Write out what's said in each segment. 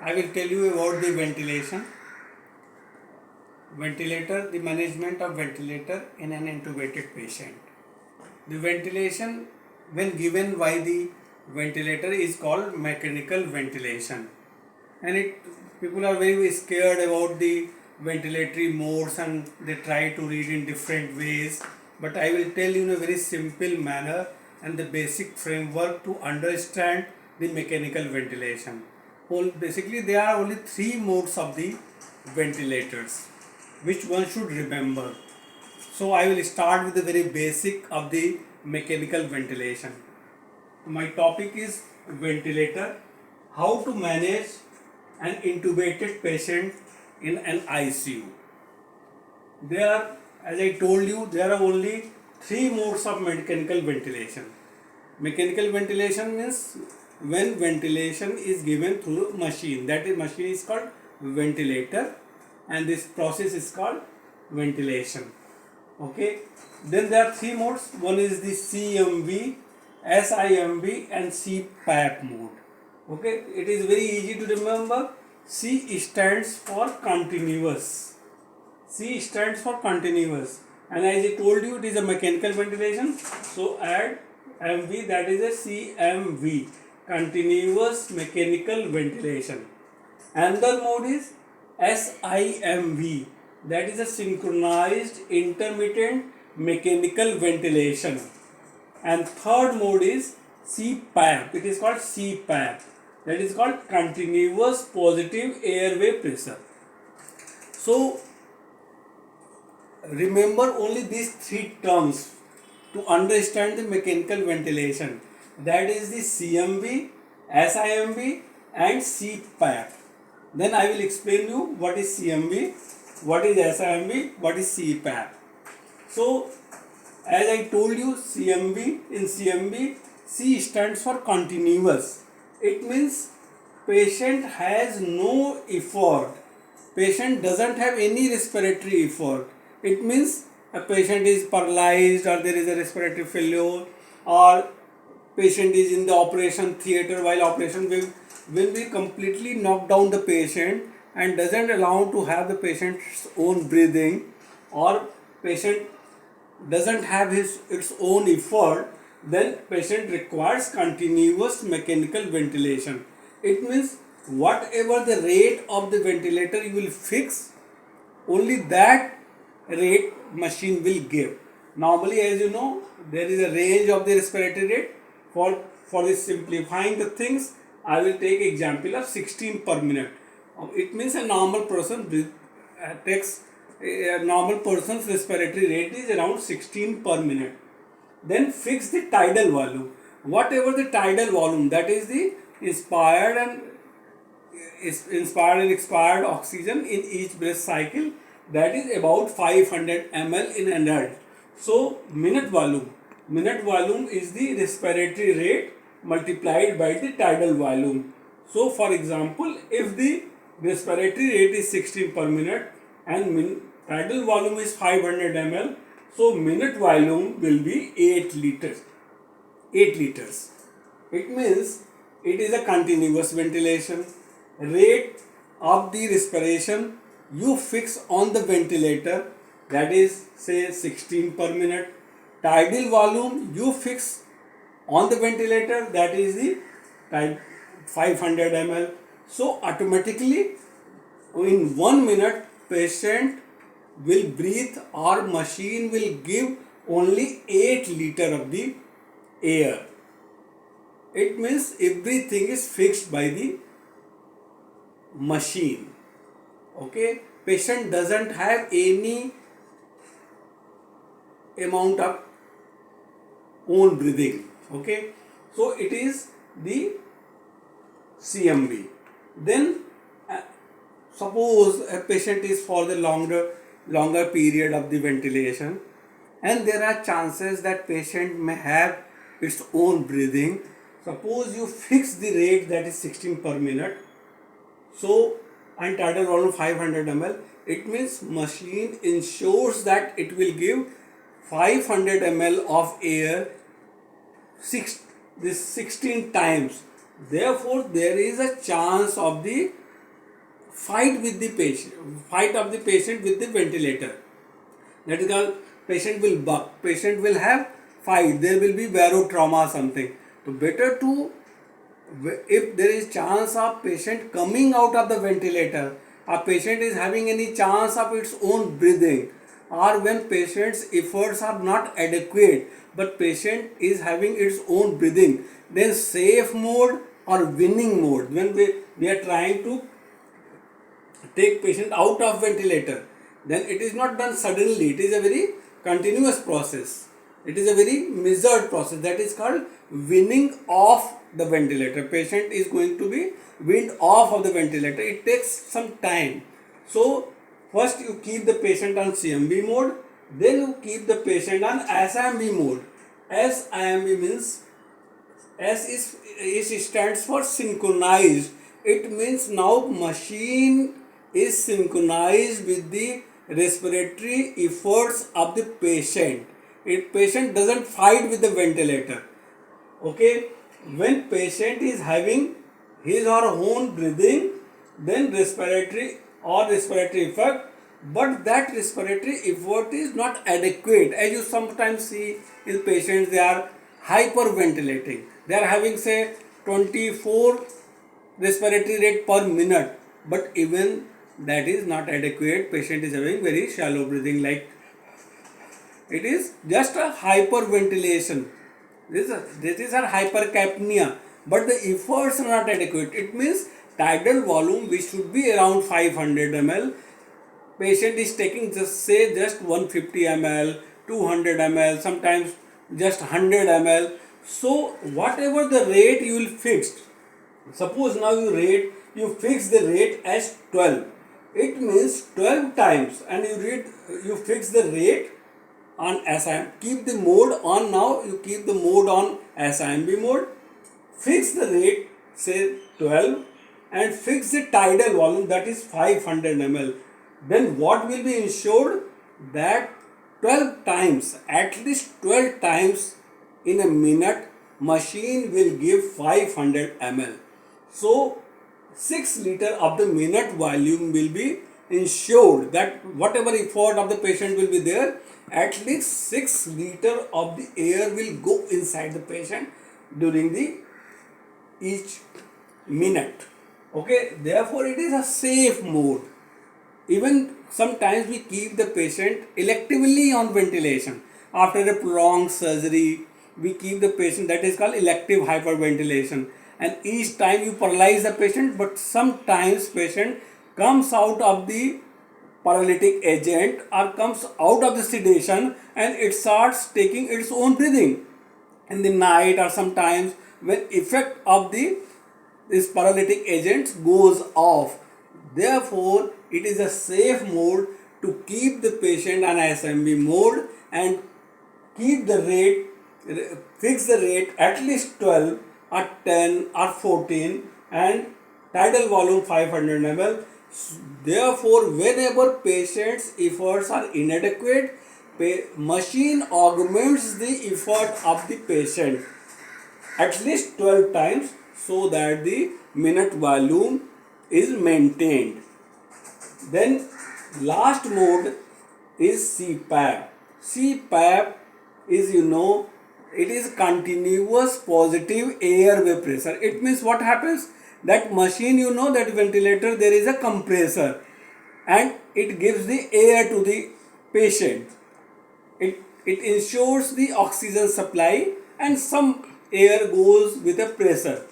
I will tell you about the ventilation. Ventilator, the management of ventilator in an intubated patient. The ventilation, when given by the ventilator, is called mechanical ventilation. And people are very scared about the ventilatory modes and they try to read in different ways. But I will tell you in a very simple manner and the basic framework to understand the mechanical ventilation. Well, basically, there are only three modes of the ventilators, which one should remember. So I will start with the very basic of the mechanical ventilation. My topic is ventilator, how to manage an intubated patient in an ICU. There are, as I told you, there are only three modes of mechanical ventilation. Mechanical ventilation means when ventilation is given through a machine. That is, machine is called ventilator, and this process is called ventilation. Okay. Then there are three modes. One is the CMV, SIMV, and CPAP mode. Okay. It is very easy to remember. C stands for continuous. C stands for continuous. And as I told you, it is a mechanical ventilation. So add MV, that is a CMV, continuous mechanical ventilation. Another mode is SIMV, that is a synchronized intermittent mechanical ventilation. And third mode is CPAP, it is called CPAP, that is called continuous positive airway pressure. So remember only these three terms to understand the mechanical ventilation, that is the CMV, SIMV and CPAP. Then I will explain you what is CMV, what is SIMV, what is CPAP. So as I told you, in CMV, C stands for continuous. It means patient has no effort. Patient doesn't have any respiratory effort. It means a patient is paralyzed or there is a respiratory failure or patient is in the operation theater while operation will be completely knock down the patient and doesn't allow to have the patient's own breathing, or patient doesn't have its own effort, then patient requires continuous mechanical ventilation. It means whatever the rate of the ventilator you will fix, only that rate machine will give. Normally, as you know, there is a range of the respiratory rate. For this simplifying the things, I will take example of 16 per minute. It means a normal person takes a normal person's respiratory rate is around 16 per minute. Then fix the tidal volume. Whatever the tidal volume, that is the inspired and expired oxygen in each breath cycle, that is about 500 ml in an adult. So minute volume is the respiratory rate multiplied by the tidal volume. So for example, if the respiratory rate is 16 per minute and tidal volume is 500 ml, so minute volume will be 8 liters. 8 liters. It means it is a continuous ventilation. Rate of the respiration you fix on the ventilator, that is say 16 per minute. Tidal volume you fix on the ventilator, that is the 500 ml. So automatically in 1 minute patient will breathe or machine will give only 8 liter of the air. It means everything is fixed by the machine. Okay, patient doesn't have any amount of own breathing. Okay, so it is the CMV. Then suppose a patient is for the longer period of the ventilation and there are chances that patient may have its own breathing. Suppose you fix the rate, that is 16 per minute, so and tidal volume 500 ml, it means machine ensures that it will give 500 ml of air 16 times. Therefore there is a chance of the fight with the patient, fight of the patient with the ventilator. That is called patient will buck, patient will have fight, there will be barotrauma something. So better to, if there is chance of patient coming out of the ventilator, a patient is having any chance of its own breathing, or when patient's efforts are not adequate but patient is having its own breathing, then safe mode or winning mode, when we are trying to take patient out of ventilator, then it is not done suddenly, it is a very continuous process, it is a very measured process, that is called weaning off the ventilator. Patient is going to be weaned off of the ventilator, it takes some time. So first you keep the patient on CMB mode, then you keep the patient on SIMB mode. SIMB means S stands for synchronized. It means now machine is synchronized with the respiratory efforts of the patient. Patient doesn't fight with the ventilator. Okay, when patient is having his or her own breathing, then respiratory effect, but that respiratory effort is not adequate. As you sometimes see in patients, they are hyperventilating, they are having say 24 respiratory rate per minute, but even that is not adequate. Patient is having very shallow breathing, like it is just a hyperventilation. This is a hypercapnia, but the efforts are not adequate. It means tidal volume which should be around 500 ml, patient is taking just 150 ml, 200 ml, sometimes just 100 ml. So whatever the rate you will fix, suppose now you fix the rate as 12, it means 12 times, and you fix the rate on SIM, keep the mode on, now you keep the mode on SIMB mode, fix the rate say 12 and fix the tidal volume, that is 500 ml. Then what will be ensured, that 12 times, at least 12 times in a minute, machine will give 500 ml. So 6 liter of the minute volume will be ensured, that whatever effort of the patient will be there, at least 6 liter of the air will go inside the patient during the each minute. Okay, therefore it is a safe mode. Even sometimes we keep the patient electively on ventilation. After a prolonged surgery, we keep the patient, that is called elective hyperventilation. And each time you paralyze the patient, but sometimes patient comes out of the paralytic agent or comes out of the sedation and it starts taking its own breathing in the night, or sometimes when effect of this paralytic agent goes off. Therefore, it is a safe mode to keep the patient on SMB mode and keep the rate, fix the rate at least 12 or 10 or 14 and tidal volume 500 ml. Therefore, whenever patient's efforts are inadequate, machine augments the effort of the patient at least 12 times so that the minute volume is maintained. Then last mode is CPAP. CPAP is, it is continuous positive airway pressure. It means what happens? That machine, that ventilator, there is a compressor and it gives the air to the patient. It ensures the oxygen supply and some air goes with a pressure.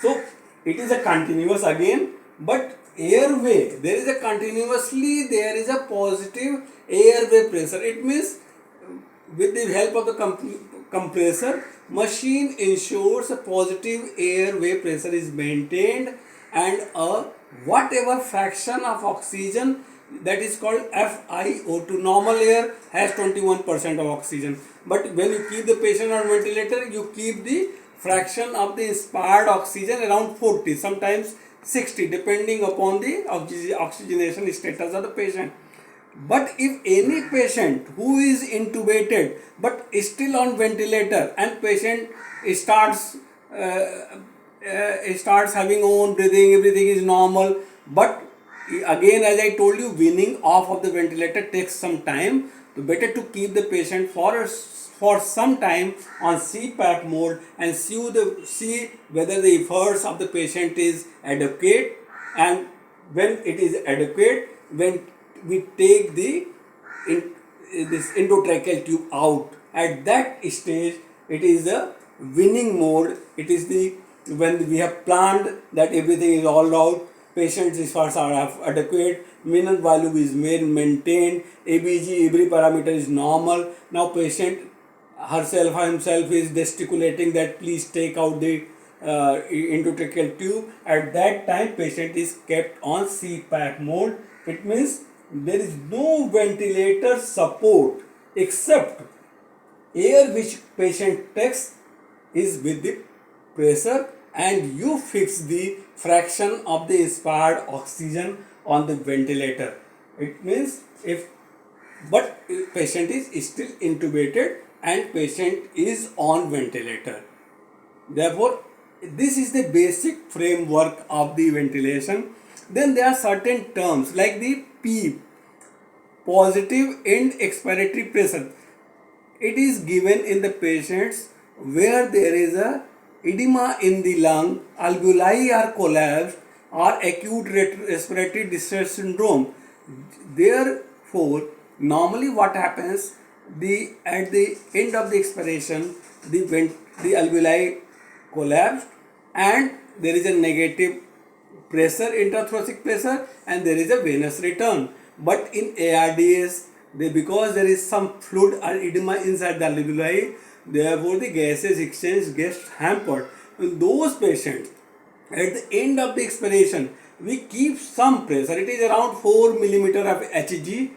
So it is a continuous again, but airway, there is a positive airway pressure. It means with the help of the compressor, machine ensures a positive airway pressure is maintained and a whatever fraction of oxygen, that is called FiO2. Normal air has 21% of oxygen, but when you keep the patient on ventilator, you keep the fraction of the inspired oxygen around 40, sometimes 60, depending upon the oxygenation status of the patient. But if any patient who is intubated but is still on ventilator and patient starts having own breathing, everything is normal, But again, as I told you, weaning off of the ventilator takes some time. So better to keep the patient for some time on CPAP mode and see whether the efforts of the patient is adequate, and when it is adequate, when we take in, this endotracheal tube out, at that stage it is the winning mode. It is the when we have planned that everything is all out, patient's efforts are adequate, minimum value is maintained, ABG every parameter is normal. Now patient herself or himself is gesticulating that please take out the endotracheal tube. At that time patient is kept on CPAP mode. It means there is no ventilator support except air which patient takes is with the pressure, and you fix the fraction of the inspired oxygen on the ventilator. It means but patient is still intubated and patient is on ventilator. Therefore, this is the basic framework of the ventilation. Then there are certain terms like the PEEP, positive end expiratory pressure. It is given in the patients where there is a edema in the lung, alveoli are collapsed, or acute respiratory distress syndrome. Therefore, normally what happens, at the end of the expiration, the alveoli collapse and there is a negative pressure, intrathoracic pressure, and there is a venous return. But in ARDS, because there is some fluid or edema inside the alveoli, therefore the gaseous exchange gets hampered. In those patients, at the end of the expiration, we keep some pressure. It is around 4 millimeter of Hg,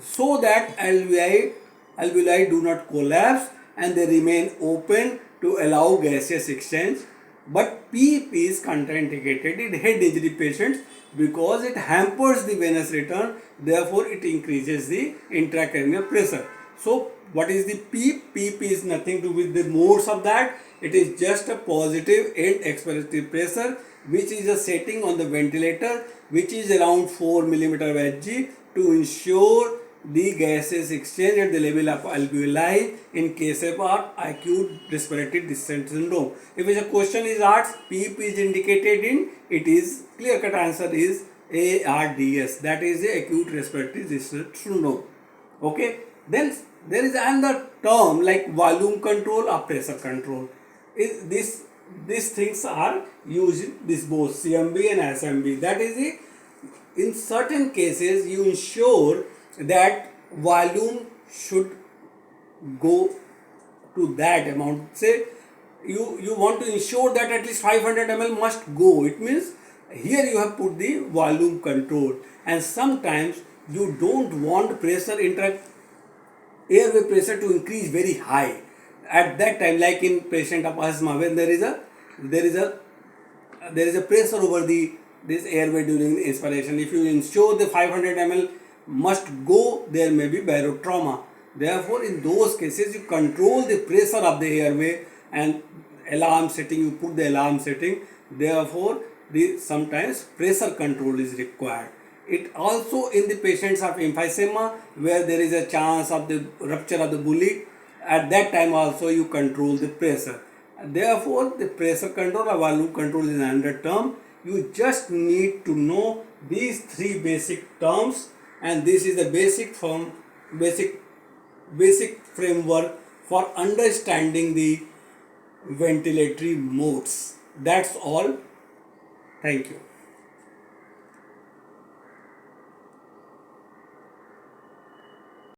so that alveoli do not collapse and they remain open to allow gaseous exchange. But PEEP is contraindicated in head injury patients because it hampers the venous return, therefore it increases the intracranial pressure. So what is the PEEP? PEEP is nothing to do with the modes of that. It is just a positive end expiratory pressure which is a setting on the ventilator which is around 4 millimeter of Hg to ensure the gaseous exchange at the level of alveoli in case of acute respiratory distress syndrome. If a question is asked, PEEP is indicated in, it is clear cut answer is ARDS, that is the acute respiratory distress syndrome. Okay, then there is another term like volume control or pressure control. These things are used in this both CMB and SMB. That is in certain cases you ensure that volume should go to that amount. Say you want to ensure that at least 500 ml must go. It means here you have put the volume control, and sometimes you don't want pressure airway pressure to increase very high. At that time, like in patient of asthma, when there is a pressure over this airway during the inspiration, if you ensure the 500 ml must go, there may be barotrauma. Therefore, in those cases, you control the pressure of the airway and alarm setting, you put the alarm setting. Therefore, sometimes pressure control is required. It also in the patients of emphysema where there is a chance of the rupture of the bullet, at that time also you control the pressure. Therefore, the pressure control or volume control is another term. You just need to know these three basic terms, and this is the basic framework for understanding the ventilatory modes. That's all. Thank you.